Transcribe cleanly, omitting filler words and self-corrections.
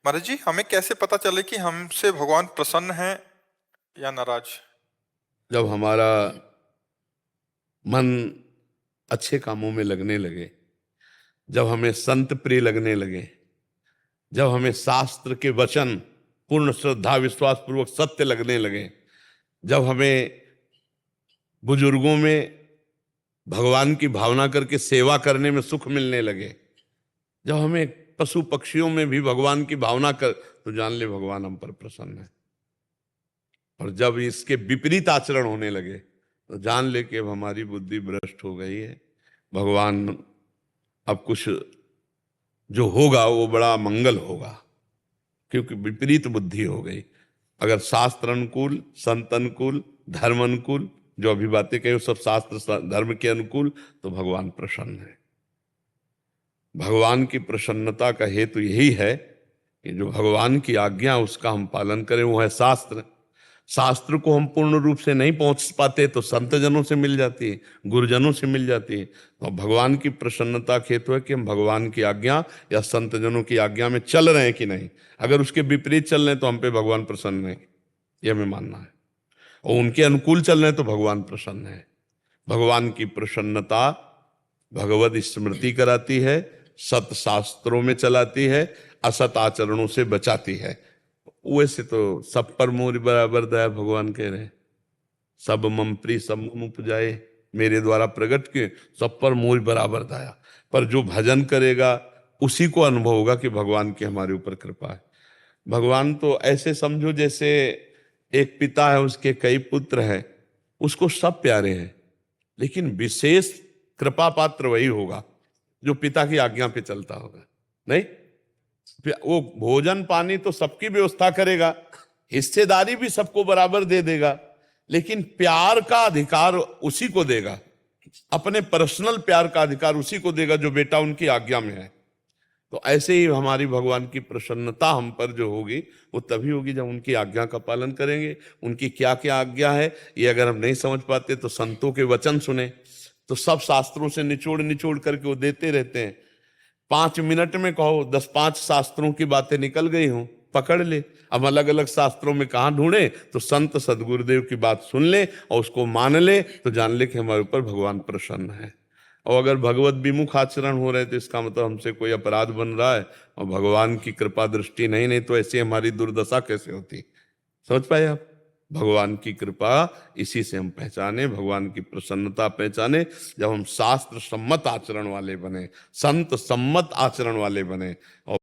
महाराज जी, हमें कैसे पता चले कि हमसे भगवान प्रसन्न है या नाराज? जब हमारा मन अच्छे कामों में लगने लगे, जब हमें संत प्रिय लगने लगे, जब हमें शास्त्र के वचन पूर्ण श्रद्धा विश्वास पूर्वक सत्य लगने लगे, जब हमें बुजुर्गों में भगवान की भावना करके सेवा करने में सुख मिलने लगे, जब हमें पशु पक्षियों में भी भगवान की भावना कर, तो जान ले भगवान हम पर प्रसन्न है। और जब इसके विपरीत आचरण होने लगे तो जान ले कि अब हमारी बुद्धि भ्रष्ट हो गई है। भगवान अब कुछ जो होगा वो बड़ा मंगल होगा, क्योंकि विपरीत बुद्धि हो गई। अगर शास्त्र अनुकूल, संत अनुकूल, धर्म अनुकूल, जो अभी बातें कही सब शास्त्र धर्म के अनुकूल, तो भगवान प्रसन्न है। भगवान की प्रसन्नता का हेतु यही है कि जो भगवान की आज्ञा उसका हम पालन करें, वो है शास्त्र। शास्त्र को हम पूर्ण रूप से नहीं पहुंच पाते तो संत जनों से मिल जाती है, गुरुजनों से मिल जाती है। तो भगवान की प्रसन्नता का हेतु है कि हम भगवान की आज्ञा या संत जनों की आज्ञा में चल रहे हैं कि नहीं। अगर उसके विपरीत चल रहे हैं तो हम पे भगवान प्रसन्न है, यह हमें मानना है। और उनके अनुकूल चल रहे हैं तो भगवान प्रसन्न है। भगवान की प्रसन्नता भगवत स्मृति कराती है, सत शास्त्रों में चलाती है, असत आचरणों से बचाती है। वैसे तो सब पर मोर बराबर दया भगवान कह रहे हैं, सब मम प्रिय सब मम उपजाए, मेरे द्वारा प्रकट के सब पर मोर बराबर दया। पर जो भजन करेगा उसी को अनुभव होगा कि भगवान की हमारे ऊपर कृपा है। भगवान तो ऐसे समझो जैसे एक पिता है, उसके कई पुत्र हैं, उसको सब प्यारे हैं, लेकिन विशेष कृपा पात्र वही होगा जो पिता की आज्ञा पे चलता होगा। नहीं, वो भोजन पानी तो सबकी व्यवस्था करेगा, हिस्सेदारी भी सबको बराबर दे देगा, लेकिन प्यार का अधिकार उसी को देगा, अपने पर्सनल प्यार का अधिकार उसी को देगा जो बेटा उनकी आज्ञा में है। तो ऐसे ही हमारी भगवान की प्रसन्नता हम पर जो होगी वो तभी होगी जब उनकी आज्ञा का पालन करेंगे। उनकी क्या क्या आज्ञा है ये अगर हम नहीं समझ पाते तो संतों के वचन सुने, तो सब शास्त्रों से निचोड़ निचोड़ करके वो देते रहते हैं। 5 मिनट में कहो 10-5 शास्त्रों की बातें निकल गई हों, पकड़ ले। अब अलग अलग शास्त्रों में कहाँ ढूंढे, तो संत सदगुरुदेव की बात सुन ले और उसको मान ले, तो जान ले कि हमारे ऊपर भगवान प्रसन्न है। और अगर भगवत विमुख आचरण हो रहे तो इसका मतलब हमसे कोई अपराध बन रहा है और भगवान की कृपा दृष्टि नहीं तो ऐसी हमारी दुर्दशा कैसे होती। समझ पाए आप? भगवान की कृपा इसी से हम पहचाने, भगवान की प्रसन्नता पहचाने जब हम शास्त्र सम्मत आचरण वाले बने, संत सम्मत आचरण वाले बने। और